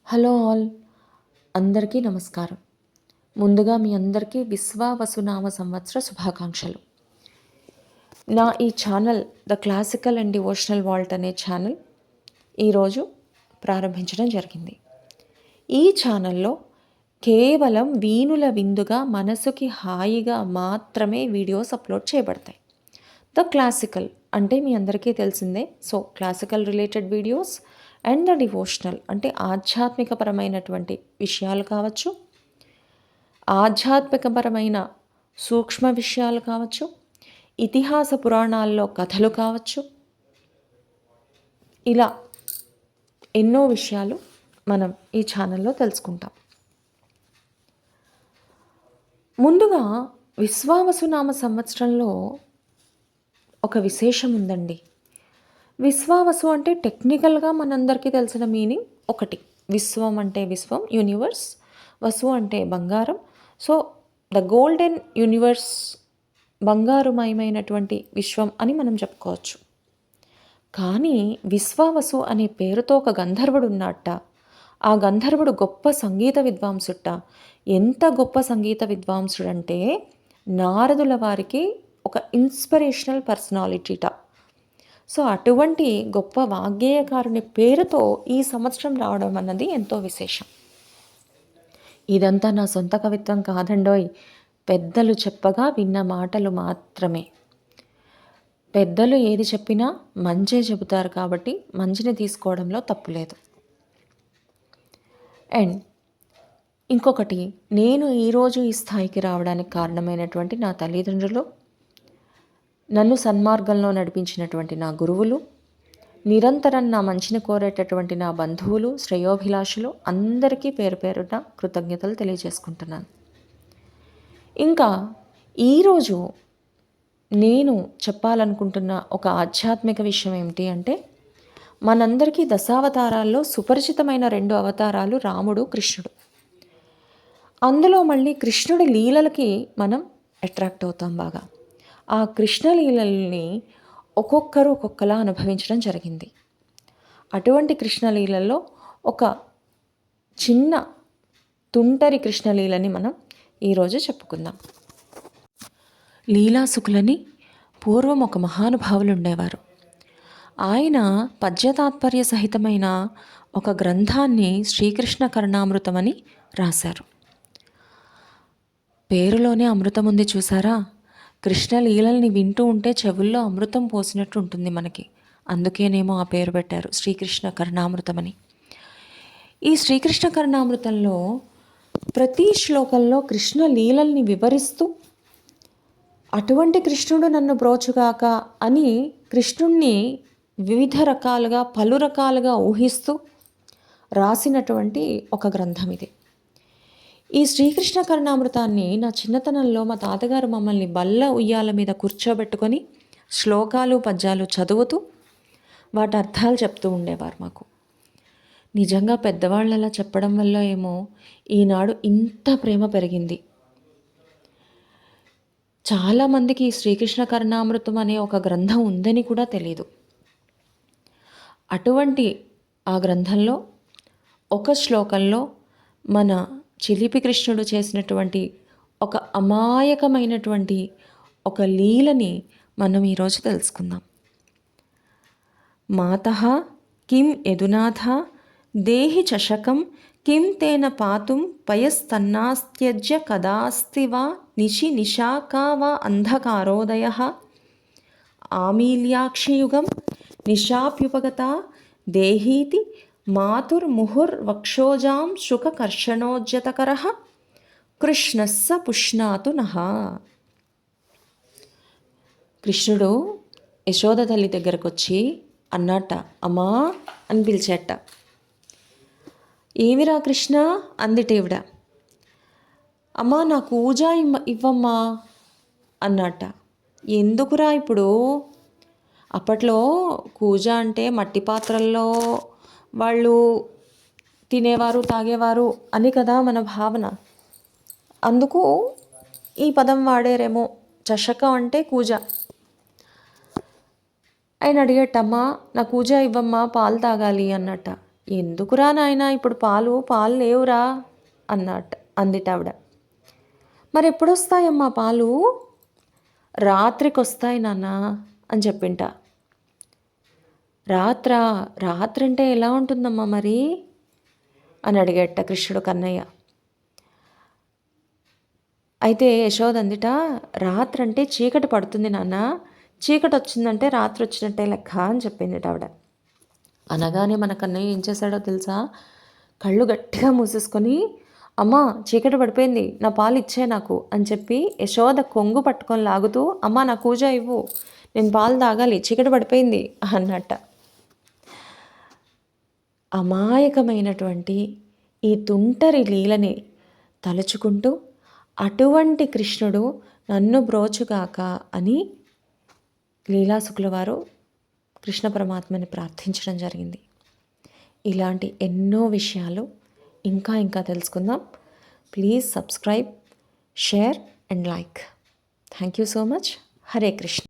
Hello all, అందరికీ నమస్కారం. ముందుగా మీ అందరికీ విశ్వావసునామ సంవత్సర శుభాకాంక్షలు. నా ఈ channel the classical and devotional vault అనే ఛానల్ ఈరోజు ప్రారంభించడం జరిగింది. ఈ ఛానల్లో కేవలం వీణుల విందుగా మనసుకి హాయిగా మాత్రమే వీడియోస్ అప్లోడ్ చేయబడతాయి. ద క్లాసికల్ అంటే మీ అందరికీ తెలిసిందే. So classical related videos and the devotional అంటే ఆధ్యాత్మికపరమైనటువంటి విషయాలు కావచ్చు, ఆధ్యాత్మికపరమైన సూక్ష్మ విషయాలు కావచ్చు, ఇతిహాస పురాణాల్లో కథలు కావచ్చు, ఇలా ఎన్నో విషయాలు మనం ఈ ఛానల్లో తెలుసుకుంటాం. ముందుగా విశ్వావసునామ సంవత్సరంలో ఒక విశేషం ఉందండి. విశ్వావసు అంటే టెక్నికల్గా మనందరికీ తెలిసిన మీనింగ్ ఒకటి. విశ్వం అంటే విశ్వం, యూనివర్స్. వసు అంటే బంగారం. సో ద గోల్డెన్ యూనివర్స్, బంగారుమయమైనటువంటి విశ్వం అని మనం చెప్పుకోవచ్చు. కానీ విశ్వావసు అనే పేరుతో ఒక గంధర్వుడు ఉన్నట్ట. ఆ గంధర్వుడు గొప్ప సంగీత విద్వాంసుట. ఎంత గొప్ప సంగీత విద్వాంసుడంటే నారదుల వారికి ఒక ఇన్స్పిరేషనల్ పర్సనాలిటీట. సో అటువంటి గొప్ప వాగ్గేయకారుని పేరుతో ఈ సంవత్సరం రావడం అన్నది ఎంతో విశేషం. ఇదంతా నా సొంత కవిత్వం కాదండోయ్, పెద్దలు చెప్పగా విన్న మాటలు మాత్రమే. పెద్దలు ఏది చెప్పినా మంచే చెబుతారు కాబట్టి మంచిని తీసుకోవడంలో తప్పులేదు. అండ్ ఇంకొకటి, నేను ఈరోజు ఈ స్థాయికి రావడానికి కారణమైనటువంటి నా తల్లిదండ్రులు, నన్ను సన్మార్గంలో నడిపించినటువంటి నా గురువులు, నిరంతరం నా మంచిని కోరేటటువంటి నా బంధువులు, శ్రేయోభిలాషులు అందరికీ పేరు పేరున కృతజ్ఞతలు తెలియజేసుకుంటున్నాను. ఇంకా ఈరోజు నేను చెప్పాలనుకుంటున్న ఒక ఆధ్యాత్మిక విషయం ఏమిటి అంటే, మనందరికీ దశావతారాల్లో సుపరిచితమైన 2 అవతారాలు రాముడు, కృష్ణుడు. అందులో మళ్ళీ కృష్ణుడి లీలలకి మనం అట్రాక్ట్ అవుతాం బాగా. ఆ కృష్ణలీలల్ని ఒక్కొక్కరు ఒక్కొక్కలా అనుభవించడం జరిగింది. అటువంటి కృష్ణలీలల్లో ఒక చిన్న తుంటరి కృష్ణలీలని మనం ఈరోజు చెప్పుకుందాం. లీలాసుకులని పూర్వం ఒక మహానుభావులు ఉండేవారు. ఆయన పద్యతాత్పర్య సహితమైన ఒక గ్రంథాన్ని శ్రీకృష్ణ కరుణామృతం అని రాశారు. పేరులోనే అమృతం ఉంది చూసారా? కృష్ణలీలల్ని వింటూ ఉంటే చెవుల్లో అమృతం పోసినట్టు ఉంటుంది మనకి. అందుకేనేమో ఆ పేరు పెట్టారు శ్రీకృష్ణ కరుణామృతం అని. ఈ శ్రీకృష్ణ కరుణామృతంలో ప్రతి శ్లోకంలో కృష్ణ లీలల్ని వివరిస్తూ, అటువంటి కృష్ణుడు నన్ను బ్రోచుగాక అని కృష్ణుణ్ణి వివిధ రకాలుగా పలు రకాలుగా ఊహిస్తూ రాసినటువంటి ఒక గ్రంథం ఇది. ఈ శ్రీకృష్ణ కరుణామృతాన్ని నా చిన్నతనంలో మా తాతగారు మమ్మల్ని బల్ల ఉయ్యాల మీద కూర్చోబెట్టుకొని శ్లోకాలు పద్యాలు చదువుతూ వాటి అర్థాలు చెప్తూ ఉండేవారు మాకు. నిజంగా పెద్దవాళ్ళు అలా చెప్పడం వల్ల ఏమో ఈనాడు ఇంత ప్రేమ పెరిగింది. చాలామందికి ఈ శ్రీకృష్ణ కరుణామృతం అనే ఒక గ్రంథం ఉందని కూడా తెలియదు. అటువంటి ఆ గ్రంథంలో ఒక శ్లోకంలో మన చిలిపి కృష్ణుడు చేసినటువంటి ఒక అమాయకమైనటువంటి ఒక లీలని మనం ఈరోజు తెలుసుకుందాం. మాతః కిం యదునాథ దేహి చషకం కిం తేన పాతుం పయస్తన్నాస్త్యజ్య కదాస్తి వా నిశి నిశాకా వా అంధకారోదయః ఆమీల్యాక్షియుగం నిశాప్యుపగతా దేహీతి మాతుర్ముహుర్వక్షోజాం శుకకర్షణోజ్జతకరః కృష్ణస్స పుష్ణాతు నః. కృష్ణుడు యశోద తల్లి దగ్గరకు వచ్చి అన్నట్ట, అమ్మా అని పిలిచేట. ఏమిరా కృష్ణ అందిటేవిడ. అమ్మా నా కూజ ఇవ్వమ్మా అన్నట్ట. ఎందుకురా ఇప్పుడు? అప్పట్లో కూజ అంటే మట్టి పాత్రల్లో వాళ్ళు తినేవారు, తాగేవారు అని కదా మన భావన. అందుకు ఈ పదం వాడేరేమో. చషకం అంటే కూజ. ఆయన అడిగేటమ్మా నా కూజ ఇవ్వమ్మా, పాలు తాగాలి అన్నట్ట. ఎందుకురా నాయనా ఇప్పుడు పాలు లేవురా అందిటావిడ. మరి ఎప్పుడొస్తాయమ్మా పాలు? రాత్రికి వస్తాయి నాన్న అని చెప్పింట. రాత్రంటే ఎలా ఉంటుందమ్మా మరి అని అడిగేట కృష్ణుడు కన్నయ్య. అయితే యశోద అందిట, రాత్రంటే చీకటి పడుతుంది నాన్న, చీకటి వచ్చిందంటే రాత్రి వచ్చినట్టే లెక్క అని చెప్పింది ఆవిడ. అనగానే మన కన్నయ్య ఏం చేశాడో తెలుసా? కళ్ళు గట్టిగా మూసేసుకొని, అమ్మా చీకటి పడిపోయింది, నా పాలు ఇచ్చే నాకు అని చెప్పి యశోద కొంగు పట్టుకొని లాగుతూ, అమ్మా నా కూజ ఇవ్వు, నేను పాలు తాగాలి, చీకటి పడిపోయింది అన్నట్ట. అమాయకమైనటువంటి ఈ తుంటరి లీలని తలుచుకుంటూ, అటువంటి కృష్ణుడు నన్ను బ్రోచుగాక అని లీలాసుకుల వారు కృష్ణ పరమాత్మని ప్రార్థించడం జరిగింది. ఇలాంటి ఎన్నో విషయాలు ఇంకా తెలుసుకుందాం. Please subscribe, share and like. Thank you so much. Hare Krishna.